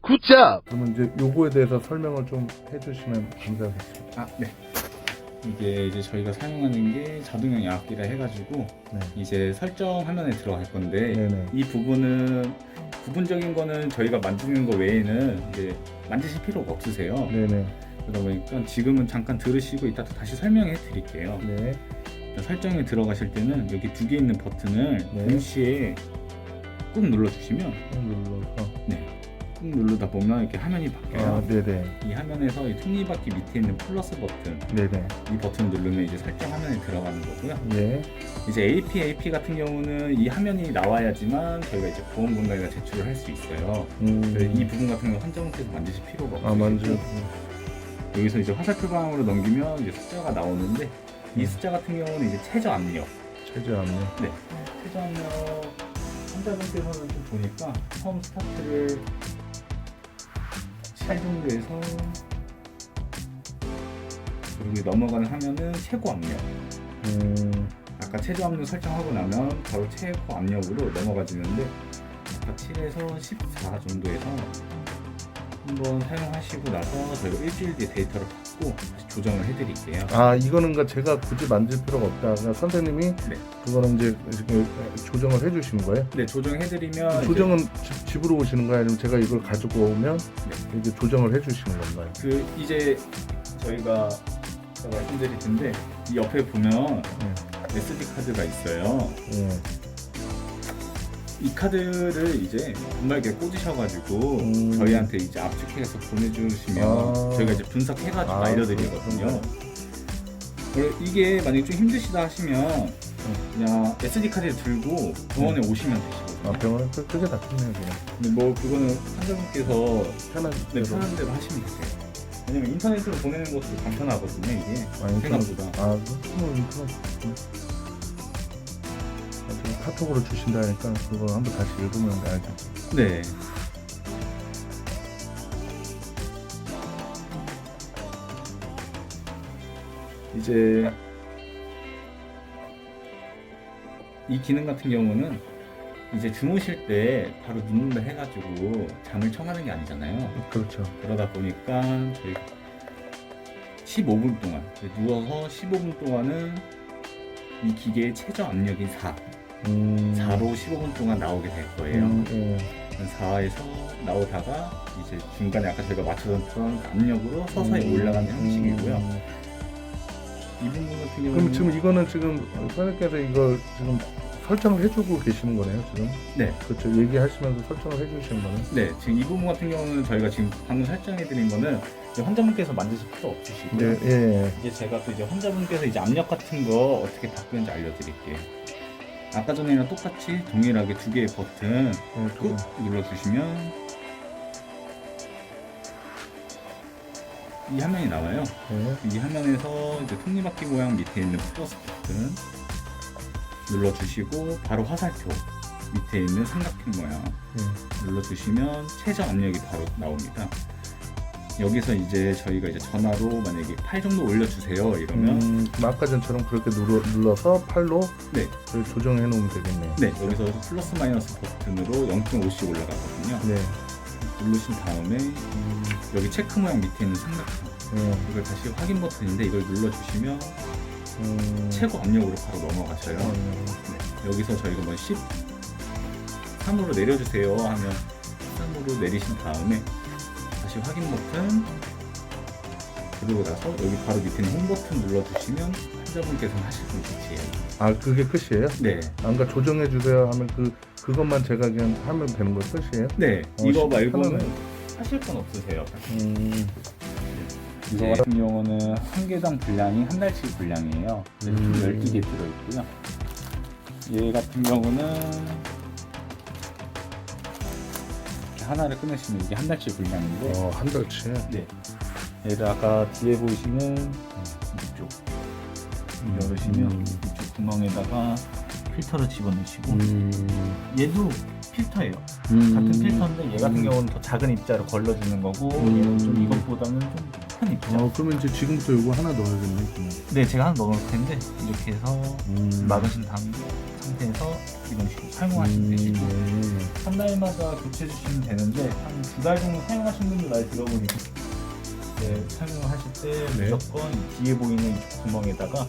굿잡! 그러면 이제 요거에 대해서 설명을 좀 해주시면 감사하겠습니다. 아, 네. 이게 이제 저희가 사용하는 게 자동형 양압기라 해가지고 네. 이제 설정 화면에 들어갈 건데 네네. 이 부분적인 거는 저희가 만지는 거 외에는 이제 만지실 필요가 없으세요. 네네. 그러다 보니까 지금은 잠깐 들으시고 이따 또 다시 설명해 드릴게요. 네. 설정에 들어가실 때는 여기 두 개 있는 버튼을 네. 동시에 꾹 눌러주시면 눌러서. 꾹 누르다 보면 이렇게 화면이 바뀌어요. 아, 네네. 이 화면에서 이 톱니바퀴 밑에 있는 플러스 버튼, 네네. 이 버튼 누르면 이제 설정 화면에 들어가는 거고요. 예. 이제 AP 같은 경우는 이 화면이 나와야지만 저희가 이제 보험 공간에다 제출을 할 수 있어요. 그래서 이 부분 같은 경우 환자분께서 만지실 필요가 없어요. 아, 만져. 여기서 이제 화살표 방향으로 넘기면 이제 숫자가 나오는데 이 숫자 같은 경우는 이제 최저 압력. 최저 압력. 네. 최저 압력 환자분께서는 좀 보니까 처음 스타트를 7 정도에서 그리고 넘어가는 화면은 최고 압력. 아까 최저 압력 설정하고 나면 바로 최고 압력으로 넘어가지는데 아까 7에서 14 정도에서 한번 사용하시고 나서 저희가 일주일 뒤에 데이터를 받고 다시 조정을 해드릴게요. 아, 이거는 제가 굳이 만질 필요가 없다. 선생님이 네. 그거는 이제 조정을 해주시는 거예요? 네, 조정해드리면 조정은 집으로 오시는 거예요? 아니면 제가 이걸 가지고 오면 네. 이제 조정을 해주시는 건가요? 이제 저희가 말씀드릴 텐데 이 옆에 보면 SD 카드가 있어요. 예. 이 카드를 이제 분말기에 꽂으셔가지고 저희한테 이제 압축해서 보내주시면 저희가 이제 분석해가지고 알려드리거든요. 원래 이게 만약에 좀 힘드시다 하시면 그냥 SD 카드를 들고 병원에 오시면 되시거든요. 아, 병원은 그게 다 좋네요, 그냥. 근데 뭐 그거는 환자분께서 편한 네, 편한 대로 하시면 되세요. 왜냐면 인터넷으로 보내는 것도 간편하거든요, 이게. 아, 생각보다. 아, 그거 인터넷. 카톡으로 주신다니까 그거 한번 다시 읽으면 알죠. 네. 이제 이 기능 같은 경우는 이제 주무실 때 바로 눕는다 해가지고 잠을 청하는 게 아니잖아요. 그렇죠. 그러다 보니까 저희가 15분 동안 누워서 15분 동안은 이 기계의 최저 압력이 4로 15분 동안 나오게 될 거예요. 예. 4에서 나오다가 이제 중간에 아까 저희가 맞춰줬던 압력으로 서서히 올라가는 형식이고요. 이 부분 같은 경우는 그럼 지금 이거는 지금 선생님께서 이걸 지금 설정을 해주고 계시는 거네요, 지금? 네. 그렇죠. 얘기하시면서 설정을 해주시는 거는? 네, 지금 이 부분 같은 경우는 저희가 지금 방금 설정해드린 거는 이제 환자분께서 만드실 필요 없으시고요. 네, 예. 이제 제가 또 이제 환자분께서 이제 압력 같은 거 어떻게 바꾸는지 알려드릴게요. 아까 전에랑 똑같이 동일하게 두 개의 버튼 꾹 눌러주시면 이 화면이 나와요. 네. 이 화면에서 이제 톱니바퀴 모양 밑에 있는 플러스 버튼 눌러주시고 바로 화살표 밑에 있는 삼각형 모양 눌러주시면 최저 압력이 바로 나옵니다. 여기서 이제 저희가 이제 전화로 만약에 8 정도 올려주세요 이러면 그럼 아까 전처럼 그렇게 눌러서 팔로 네, 조정해 놓으면 되겠네요. 네, 여기서 플러스 마이너스 버튼으로 0.5씩 올라가거든요. 네. 누르신 다음에 여기 체크 모양 밑에 있는 삼각형 이걸 다시 확인 버튼인데 이걸 눌러주시면 최고 압력으로 바로 넘어가셔요. 네, 여기서 저희가 뭐 13으로 내려주세요 하면 13으로 내리신 다음에 다시 확인 버튼 그리고 나서 여기 바로 밑에 있는 홈 버튼 눌러주시면 환자분께서는 하실 분 끝이에요. 아, 그게 끝이에요? 네. 그러니까 조정해 주세요 하면 그것만 제가 그냥 하면 되는 거 끝이에요? 네. 이거 말고는 편하네. 하실 건 없으세요. 이거 같은 경우는 한 개당 분량이 한 달치 분량이에요. 12개 들어있고요. 얘 같은 경우는 하나를 끊으시면 이게 한 달치 분량인데 한 달치. 네. 얘를 아까 뒤에 보이시는 이쪽 열으시면 이쪽 구멍에다가 필터를 집어넣으시고 얘도 필터예요. 같은 필터인데 얘 같은 경우는 더 작은 입자로 걸러지는 거고 얘는 좀 이것보다는 좀 큰 입자. 그러면 이제 지금부터 이거 하나 넣어야겠네. 그러면. 네, 제가 하나 넣어놓을 텐데 이렇게 해서 막으신 다음 상태에서 이런 식으로 사용하시면 되시고 한 달마다 교체해 주시면 되는데 한 2달 정도 사용하신 분들 많이 들어보니까 사용을 하실 때 네. 무조건 이 뒤에 보이는 이 구멍에다가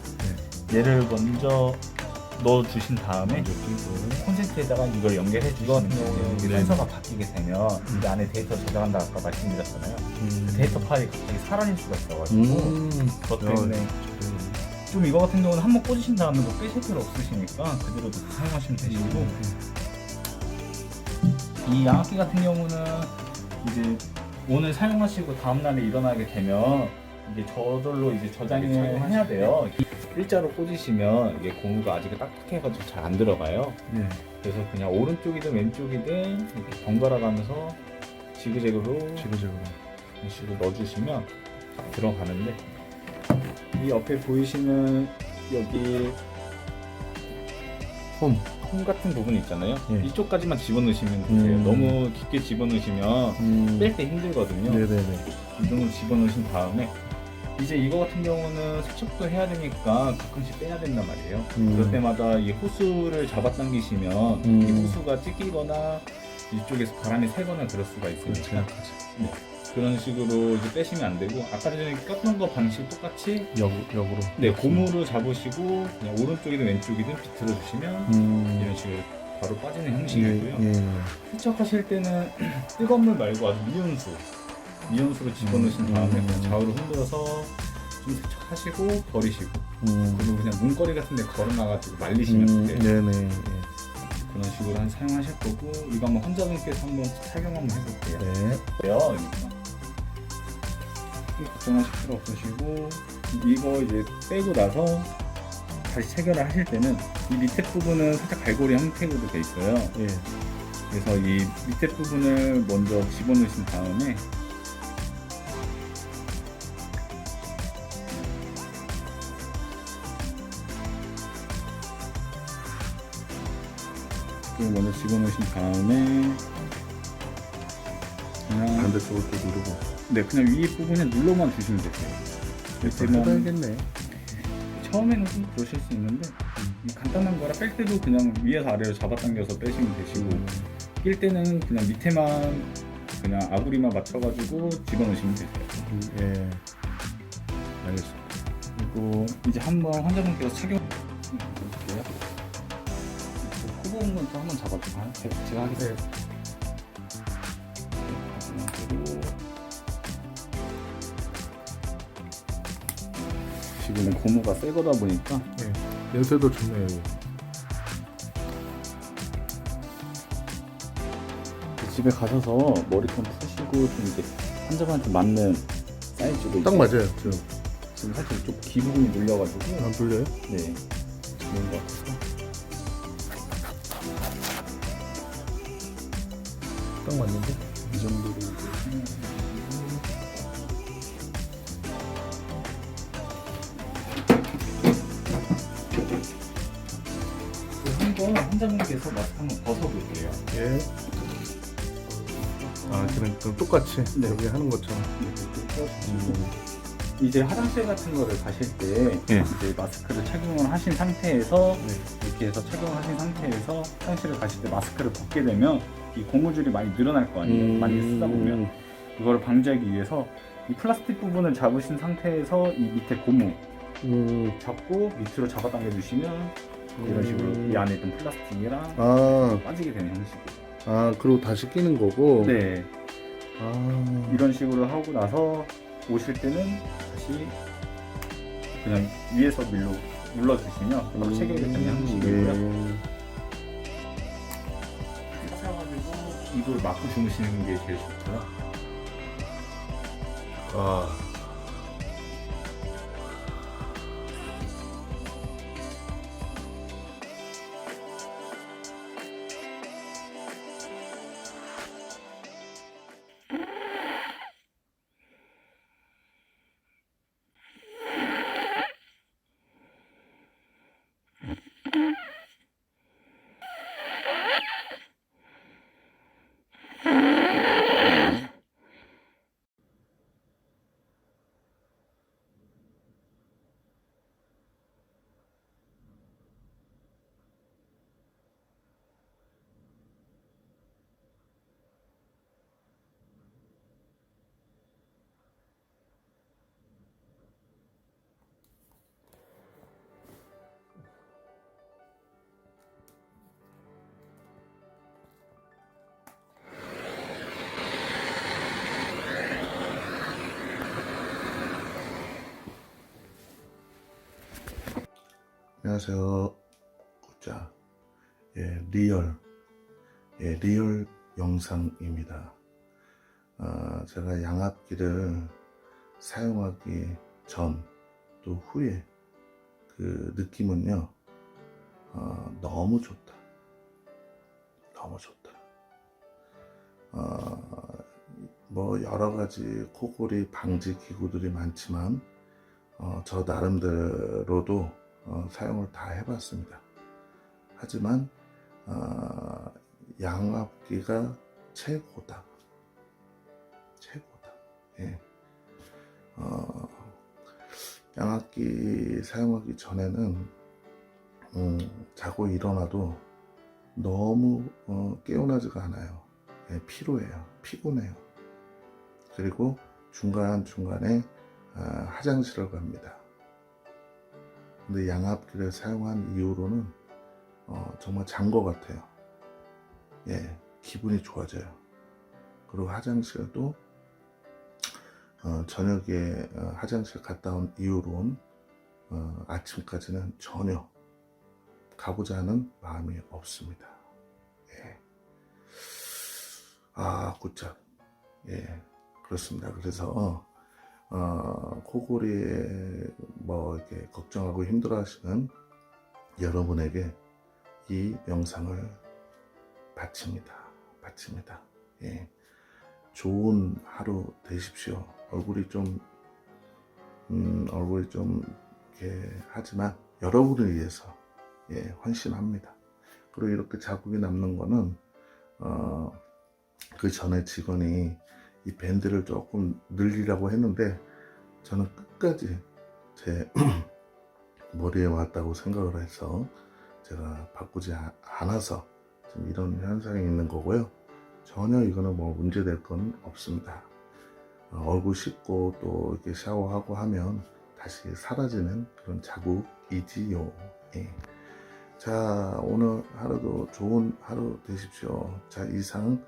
얘를 먼저 넣어 주신 다음에 콘센트에다가 이걸 연결해 주시는 거예요. 네. 순서가 바뀌게 되면 이 안에 데이터 저장한다 아까 말씀드렸잖아요. 그 데이터 파일이 갑자기 사라질 수가 있어가지고 그것 때문에 좀 이거 같은 경우는 한번 꽂으신 다음에 뭐 빼실 필요 없으시니까 그대로 놓고 사용하시면 되시고 이 양압기 같은 경우는 이제 오늘 사용하시고 다음날에 일어나게 되면 이게 저절로 이제 저장을 해야 돼요. 일자로 꽂으시면 이게 고무가 아직 딱딱해가지고 잘 안 들어가요. 네. 그래서 그냥 오른쪽이든 왼쪽이든 이렇게 번갈아 가면서 지그재그로 지그재그로. 이런 식으로 넣어주시면 딱 들어가는데 이 옆에 보이시는 여기 홈. 홈 같은 부분 있잖아요. 예. 이쪽까지만 집어넣으시면 되세요. 너무 깊게 집어넣으시면 뺄 네. 때 힘들거든요. 네네네. 이 정도 집어넣으신 다음에 이제 이거 같은 경우는 세척도 해야 되니까 가끔씩 빼야 된단 말이에요. 그럴 때마다 이 호스를 잡아당기시면 이 호스가 찢기거나 이쪽에서 바람이 새거나 그럴 수가 있으니까 네. 그런 식으로 이제 빼시면 안 되고 아까 전에 꼈던 거 방식 똑같이 역으로. 네 고무로 잡으시고 그냥 오른쪽이든 왼쪽이든 비틀어 주시면 이런 식으로 바로 빠지는 형식이고요. 세척하실 때는 뜨거운 물 말고 아주 미온수로 집어넣으신 다음에 그냥 좌우로 흔들어서 좀 세척하시고 버리시고 그리고 그냥 문거리 같은 데 걸어놔가지고 말리시면 돼요. 네네. 그런 식으로 사용하실 거고 이거 한번 환자분께서 한번 착용 한번 해볼게요. 네. 걱정하실 필요 없으시고 이거 이제 빼고 나서 다시 체결을 하실 때는 이 밑에 부분은 살짝 갈고리 형태로 돼 있어요. 예. 그래서 이 밑에 부분을 먼저 집어넣으신 다음에 이걸 먼저 집어넣으신 다음에 그냥 반대쪽을 또 누르고. 네, 그냥 위에 부분에 눌러만 주시면 되세요. 이렇게 해봐야겠네. 처음에는 좀 그러실 수 있는데 이 간단한 거라 뺄 때도 그냥 위에서 아래로 잡아당겨서 빼시면 되시고 낄 때는 그냥 밑에만 그냥 아구리만 맞춰가지고 집어넣으시면 되세요. 예. 알겠습니다. 그리고 이제 한번 환자분께서 착용해볼게요. 코 부분 좀 한번 잡아주세요. 제가 하겠습니다. 그리고 지금 고무가 새 거다 보니까 예. 냄새도 좋네요. 집에 가셔서 머리 좀 푸시고 좀 이제 환자분한테 맞는 사이즈로 딱 이제 맞아요. 지금 살짝 이쪽 귀 부분이 눌려가지고 안 돌려요? 네 좋은 것 같아서 딱 맞는데? 이 정도로 이제 사용하시고 한번 환자분께서 마스크 한번 벗어볼게요. 예. 아, 그럼 똑같이 네. 여기 하는 것처럼. 이제 화장실 같은 거를 가실 때 예. 이제 마스크를 착용을 하신 상태에서 네. 이렇게 해서 착용을 하신 상태에서 화장실을 가실 때 마스크를 벗게 되면 이 고무줄이 많이 늘어날 거 아니에요. 많이 쓰다 보면 이거를 방지하기 위해서 이 플라스틱 부분을 잡으신 상태에서 이 밑에 고무 잡고 밑으로 잡아당겨 주시면 이런 식으로 이 안에 있던 플라스틱이랑 아, 빠지게 되는 형식이에요. 아, 그리고 다시 끼는 거고. 네, 아, 이런 식으로 하고 나서 오실 때는 다시 그냥 위에서 눌러주시면 바로 체결이 되는 형식이고요. 하셔가지고 이걸 막고 주무시는 게 제일 좋고요. 아. 안녕하세요. 굿자. 리얼 영상입니다. 제가 양압기를 사용하기 전 또 후에 그 느낌은요, 너무 좋다. 너무 좋다. 뭐 여러 가지 코골이 방지 기구들이 많지만, 저 나름대로도 사용을 다 해봤습니다. 하지만 양압기가 최고다. 예. 양압기 사용하기 전에는 자고 일어나도 너무 개운하지가 않아요. 예, 피곤해요. 그리고 중간중간에 화장실을 갑니다. 근데 양압기를 사용한 이후로는 정말 잔 것 같아요. 예, 기분이 좋아져요. 그리고 화장실도 저녁에 화장실 갔다 온 이후로는 아침까지는 전혀 가보자 하는 마음이 없습니다. 예. 굿잡. 예, 그렇습니다. 그래서 코골이에 뭐 이렇게 걱정하고 힘들어하시는 여러분에게 이 영상을 바칩니다. 예, 좋은 하루 되십시오. 얼굴이 좀 이렇게 하지만 여러분을 위해서 헌신합니다. 그리고 이렇게 자국이 남는 거는 그 전에 직원이 이 밴드를 조금 늘리라고 했는데 저는 끝까지 제 머리에 왔다고 생각을 해서 제가 바꾸지 않아서 지금 이런 현상이 있는 거고요. 전혀 이거는 뭐 문제될 건 없습니다. 얼굴 씻고 또 이렇게 샤워하고 하면 다시 사라지는 그런 자국이지요. 예. 자, 오늘 하루도 좋은 하루 되십시오. 자, 이상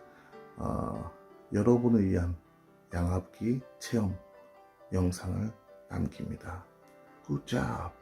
여러분을 위한 양압기 체험 영상을 남깁니다. 굿잡.